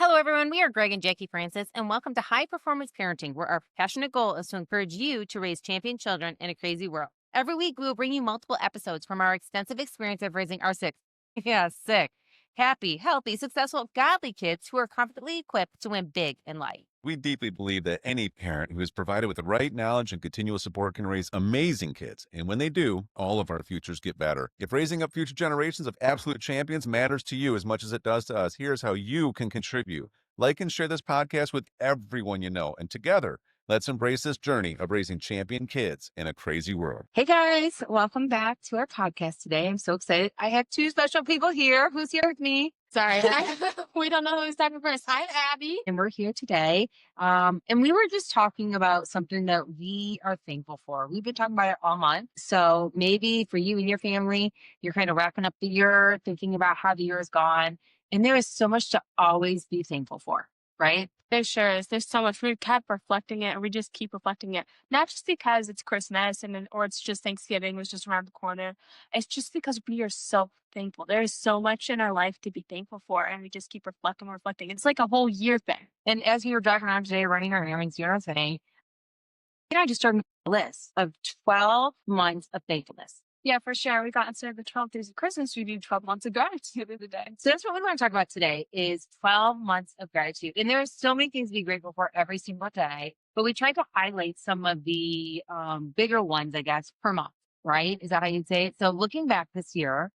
Hello, everyone. We are Greg and Jackie Francis, and welcome to High Performance Parenting, where our passionate goal is to encourage you to raise champion children in a crazy world. Every week, we will bring you multiple episodes from our extensive experience of raising our sick, happy, healthy, successful, godly kids who are confidently equipped to win big in life. We deeply believe that any parent who is provided with the right knowledge and continual support can raise amazing kids. And when they do, all of our futures get better. If raising up future generations of absolute champions matters to you as much as it does to us, here's how you can contribute. Like and share this podcast with everyone you know. And together, let's embrace this journey of raising champion kids in a crazy world. Hey guys, welcome back to our podcast today. I'm so excited. I have two special people here. Who's here with me? Sorry, we don't know who's talking first. I'm Abby. And we're here today. And we were just talking about something that we are thankful for. We've been talking about it all month. So maybe for you and your family, you're kind of wrapping up the year, thinking about how the year has gone. And there is so much to always be thankful for, right? There sure is. There's so much. We kept reflecting it, and we just keep reflecting it. Not just because it's Christmas or it's just Thanksgiving was just around the corner. It's just because we are so thankful. There is so much in our life to be thankful for, and we just keep reflecting. It's like a whole year thing. And as we were driving around today, running our errands, you know what I'm saying? I just started a list of 12 months of thankfulness. Yeah, for sure. We got instead of the 12 days of Christmas, we do 12 months of gratitude the other day. So that's what we want to talk about today is 12 months of gratitude. And there are so many things to be grateful for every single day, but we try to highlight some of the bigger ones, I guess, per month, right? Is that how you'd say it? So looking back this year,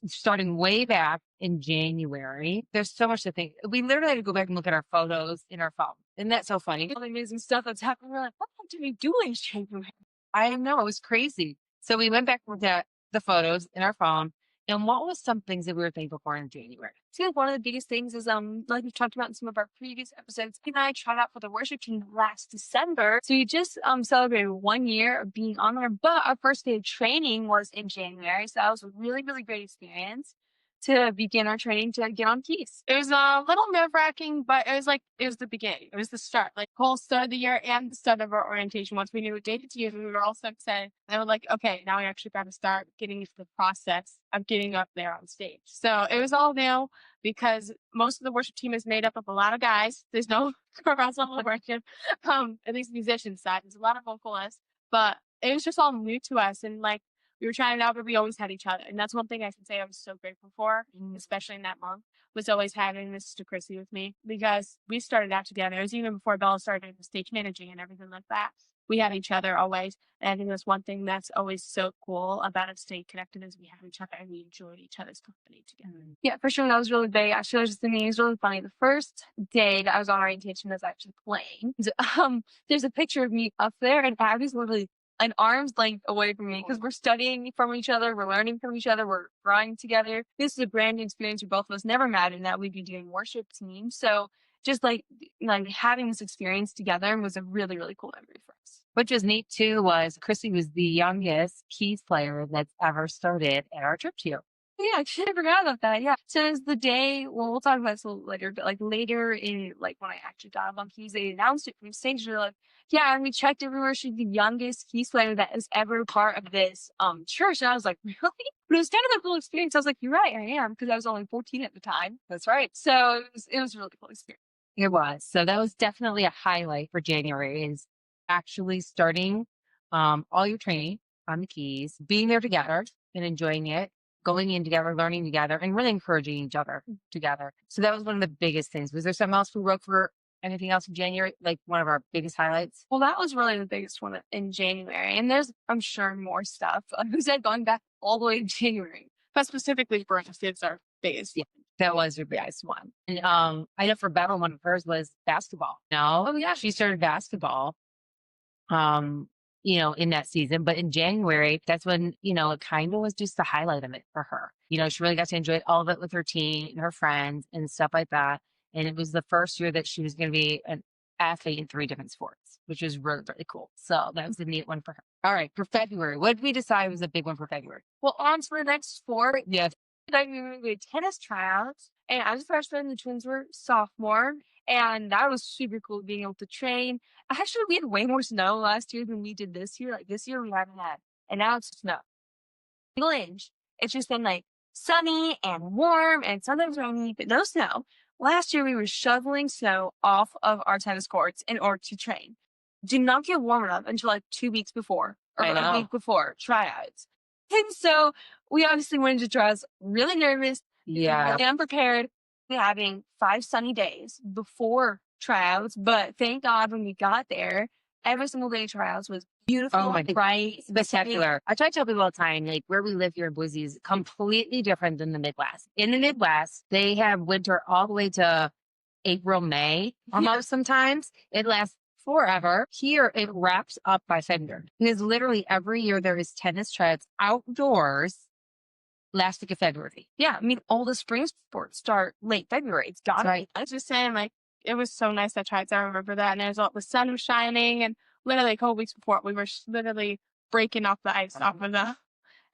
starting way back in January, there's so much to think. We literally had to go back and look at our photos in our phone. Isn't that so funny? All the amazing stuff that's happened. We're like, what did we do in January? I know, it was crazy. So we went back and looked at the photos in our phone. And what was some things that we were thankful for in January? I feel like one of the biggest things is, like we've talked about in some of our previous episodes, Pete and I tried out for the worship team last December. So we just celebrated 1 year of being on there, but our first day of training was in January. So that was a really, really great experience to begin our training to get on keys. It was a little nerve-wracking, but it was the beginning. It was the start, like whole start of the year and the start of our orientation. Once we knew what day to use, we were all so excited. And we're like, okay, now we actually got to start getting into the process of getting up there on stage. So it was all new because most of the worship team is made up of a lot of guys. There's no girls level of worship, at least musician side. There's a lot of vocalists, but it was just all new to us. And like, we were trying it out, but we always had each other. And that's one thing I can say I was so grateful for, especially in that month, was always having Mr. Crissy with me because we started out together. It was even before Bella started the stage managing and everything like that. We had each other always. And I think that's one thing that's always so cool about us staying connected is we have each other and we enjoyed each other's company together. Yeah, for sure. That was really big. Actually, I was just thinking it was really funny. The first day that I was on orientation, I was actually playing. There's a picture of me up there and Abby's literally an arm's length away from me because we're studying from each other, we're learning from each other, we're growing together. This is a brand new experience for both of us. Never imagined that we'd be doing worship team. So just like having this experience together was a really, really cool memory for us. Which was neat too was Crissy was the youngest keys player that's ever started at our church here. Yeah, actually, I forgot about that. Yeah. So it was the day, well, we'll talk about this a little later, but like later in, like when I actually got up on keys, they announced it from stage. They're like, yeah, and we checked everywhere. She's the youngest keys player that is ever part of this church. And I was like, really? But it was kind of a cool experience. I was like, you're right, I am, because I was only 14 at the time. That's right. So it was a really cool experience. It was. So that was definitely a highlight for January is actually starting all your training on the keys, being there together and enjoying it. Going in together, learning together, and really encouraging each other together. So that was one of the biggest things. Was there something else we wrote for anything else in January? Like one of our biggest highlights? Well, that was really the biggest one in January. And there's, I'm sure, more stuff. Like I said, going back all the way to January. But specifically for us, it's our biggest. Yeah, that was your biggest one. And I know for Bella, one of hers was basketball. No? Oh, yeah. She started basketball. In that season. But in January, that's when, it kind of was just the highlight of it for her. She really got to enjoy all of it with her team and her friends and stuff like that. And it was the first year that she was going to be an athlete in 3 different sports, which was really, really cool. So that was a neat one for her. All right. For February, what did we decide was a big one for February? Well, on to the next sport. Yes. Like we were going to do tennis tryouts. And I was a freshman, the twins were sophomore. And that was super cool being able to train. Actually, we had way more snow last year than we did this year. Like this year we haven't had. And now it's snow. Single inch. It's just been like sunny and warm and sometimes rainy, but no snow. Last year, we were shoveling snow off of our tennis courts in order to train. Did not get warm enough until like 2 weeks before, or I a know. week before tryouts. And so we obviously went into tryouts really nervous, Yeah. really unprepared, having 5 sunny days before tryouts. But thank God when we got there, every single day of tryouts was beautiful, Oh my God. bright, Spectacular. I try to tell people all the time, like where we live here in Boise is completely different than the Midwest. In the Midwest, they have winter all the way to April, May, almost sometimes. It lasts forever. Here, it wraps up by February. Because literally every year there is tennis tryouts outdoors last week of February. Yeah, I mean, all the spring sports start late February. It's got Right. I was just saying, like, it was so nice that tryouts. I remember that. And there's all the sun was shining. And literally a couple weeks before, we were literally breaking off the ice off of the.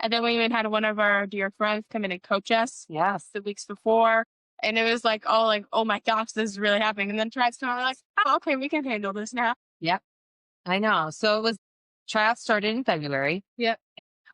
And then we even had one of our dear friends come in and coach us Yes. the weeks before. And it was like, oh my gosh, this is really happening. And then tryouts started, we're like, oh, okay, we can handle this now. Yep. I know. So it was tryouts started in February.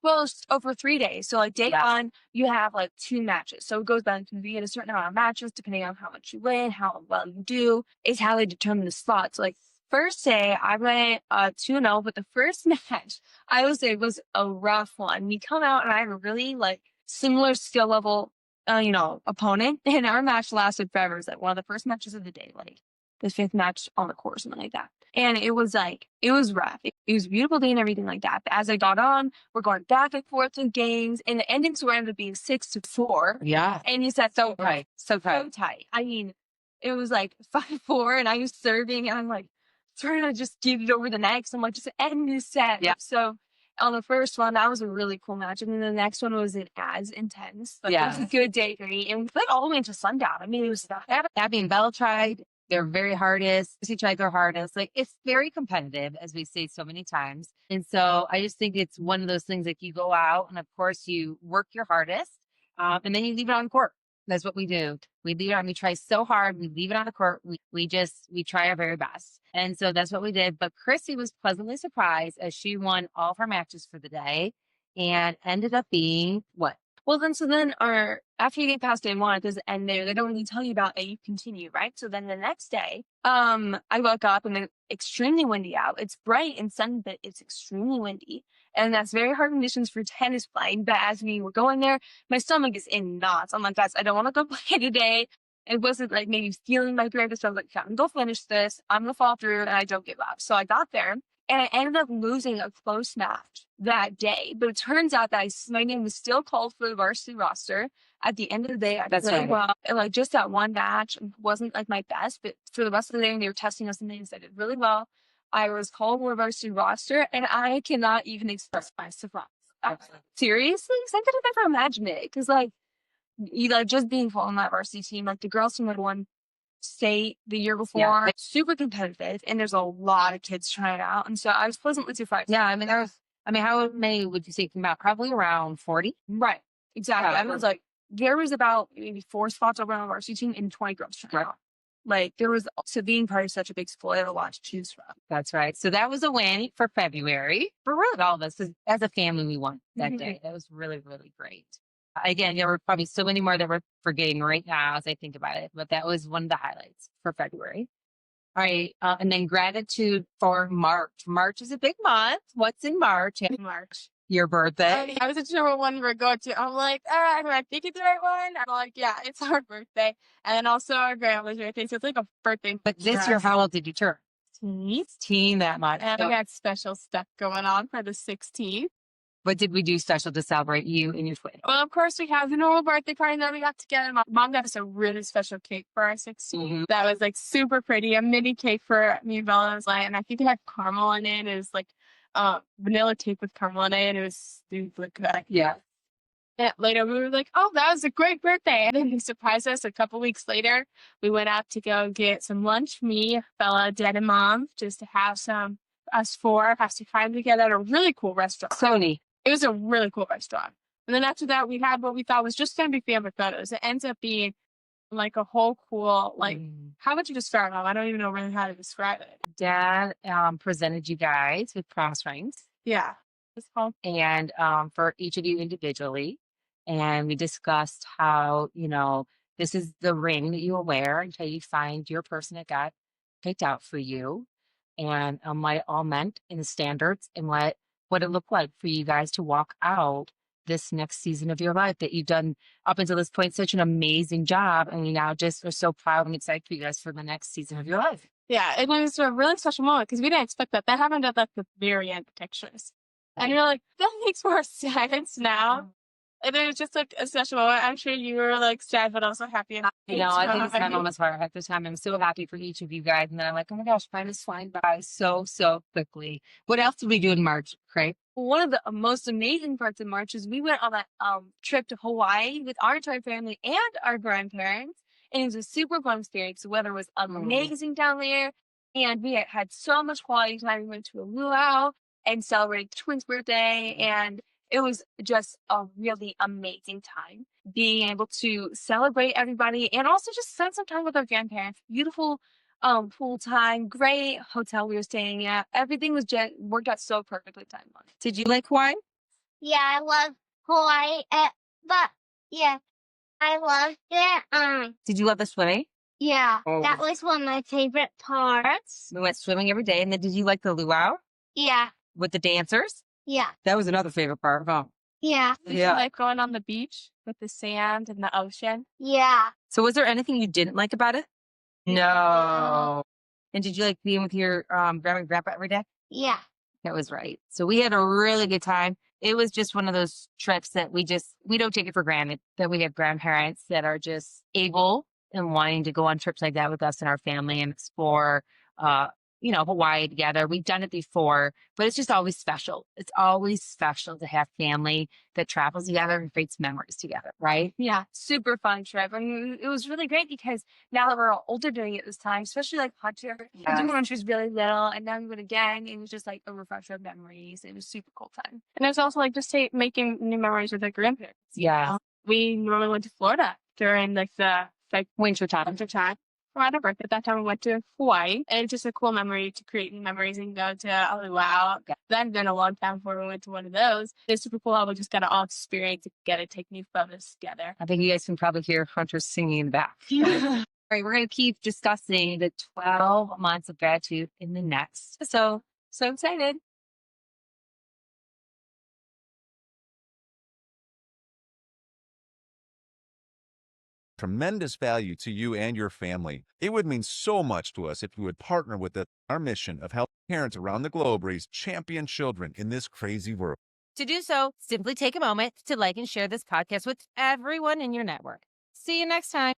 Well, it's over 3 days. So like day Yes. one, you have like 2 matches. So it goes back to you get a certain amount of matches depending on how much you win, how well you do, is how they determine the slots. Like first day, I went 2-0, but the first match I would say was a rough one. We come out and I have a really like similar skill level, opponent, and our match lasted forever. It was like one of the first matches of the day, like the 5th match on the course, something like that. And it was rough. It was a beautiful day and everything like that. But as I got on, we're going back and forth in games, and the endings were ended up being 6-4. Yeah. And he said, so Right. So so tight. I mean, it was like 5-4, and I was serving, and I'm like trying to just get it over the net. So I'm like, just end this set. Yeah. So on the first one, that was a really cool match. And then the next one wasn't as intense. But it was a good day for me. And we played all the way until sundown. I mean, it was Abby and Belle tried their very hardest. She tried their hardest. Like it's very competitive, as we say so many times. And so I just think it's one of those things like you go out and of course you work your hardest and then you leave it on court. That's what we do. We leave it on. We try so hard. We leave it on the court. We try our very best. And so that's what we did. But Crissy was pleasantly surprised as she won all of her matches for the day and ended up being what? Well, then after you get past day one, it doesn't end there. They don't really tell you about it. You continue, right? So then the next day, I woke up and it's extremely windy out. It's bright and sunny, but it's extremely windy. And that's very hard conditions for tennis playing. But as we were going there, my stomach is in knots. I'm like, guys, I don't want to go play today. It wasn't like maybe feeling my greatest. I was like, I'm going to finish this. I'm going to fall through and I don't give up. So I got there. And I ended up losing a close match that day. But it turns out that my name was still called for the varsity roster. At the end of the day, I did really well. And like just that one match wasn't like my best. But for the rest of the day, when they were testing us and things, I did really well. I was called for the varsity roster. And I cannot even express my surprise. Seriously? Because I could have never imagined it. Because like, just being called on that varsity team, like the girls from like one state the year before, super competitive, and there's a lot of kids trying it out, and so I was pleasantly surprised. Yeah, I mean how many would you say came out? Probably around 40. Right, exactly. I was like, there was about maybe 4 spots over on the varsity team and 20 girls trying out. Like there was, so being part of such a big school, I had a lot to choose from. That's right. So that was a win for February for really all of us. As a family, we won that day. That was really, really great. Again, there were probably so many more that we're forgetting right now as I think about it, but that was one of the highlights for February. All right. And then gratitude for March. March is a big month. What's in March? March. Your birthday. I wasn't sure what one we're going to. I'm like, am I thinking the right one? I'm like, yeah, it's our birthday. And then also our grandma's birthday. So it's like a birthday. But this year, how old did you turn? 16 that month. And we had special stuff going on for the 16th. What did we do special to celebrate you and your twin? Well, of course, we have the normal birthday party, and then we got together. Mom got us a really special cake for our 16th. That was like super pretty, a mini cake for me and Bella. Was like, and I think it had caramel in it. It was like vanilla cake with caramel in it. It was super good. Yeah. And later we were like, oh, that was a great birthday. And then they surprised us a couple weeks later. We went out to go get some lunch, me, Bella, Dad, and Mom, just to have us 4 have some time together at a really cool restaurant. Sony. It was a really cool restaurant. And then after that, we had what we thought was just going to be family photos. It ends up being like a whole cool, like, how would you describe it? I don't even know really how to describe it. Dad presented you guys with promise rings. Yeah. It's called. And for each of you individually. And we discussed how, This is the ring that you will wear until you find your person that got picked out for you, and what it all meant in the standards and what it looked like for you guys to walk out this next season of your life that you've done up until this point such an amazing job, and we now just are so proud and excited for you guys for the next season of your life. Yeah, it was a really special moment because we didn't expect that. That happened at like the very end pictures. And you're like, that makes more sense now. And it was just like a special moment. I'm sure you were like sad, but also happy. I know, I think it's my moments where at the time I'm so happy for each of you guys. And then I'm like, oh my gosh, time is flying by so quickly. What else did we do in March, Craig? One of the most amazing parts of March is we went on that trip to Hawaii with our entire family and our grandparents. And it was a super fun experience. The weather was amazing down there. And we had so much quality time. We went to a luau and celebrated twins' birthday. And it was just a really amazing time being able to celebrate everybody and also just spend some time with our grandparents. Beautiful pool time, great hotel we were staying at. Everything was just worked out so perfectly time-wise. Did you like Hawaii? Yeah, I love Hawaii, but yeah, I loved it. Did you love the swimming? Yeah, Oh. that was one of my favorite parts. We went swimming every day. And then did you like the luau Yeah, with the dancers? yeah, That was another favorite part, huh? yeah, Did you like going on the beach with the sand and the ocean? yeah. So was there anything you didn't like about it? No. And did you like being with your grandma and grandpa every day? Yeah. That was right. So we had a really good time. It was just one of those trips that we don't take it for granted that we have grandparents that are just able and wanting to go on trips like that with us and our family and explore, Hawaii together. We've done it before, but it's just always special. It's always special to have family that travels together and creates memories together, right? Yeah, super fun trip. And it was really great because now that we're all older doing it this time, especially like Hunter, Yes. when she was really little, and now we went again. It was just like a refresher of memories. It was a super cool time. And it was also like just making new memories with our grandparents. Yeah. We normally went to Florida during like the Winter time. time. For our birthday, at that time we went to Hawaii. And it's just a cool memory to create new memories and go to a luau. That had been a long time before we went to one of those. It's super cool how we just got to all experience it together, take new photos together. I think you guys can probably hear Hunter singing in the back. All right, we're going to keep discussing the 12 months of gratitude in the next. So excited. Tremendous value to you and your family. It would mean so much to us if you would partner with us in our mission of helping parents around the globe raise champion children in this crazy world. To do so, simply take a moment to like and share this podcast with everyone in your network. See you next time.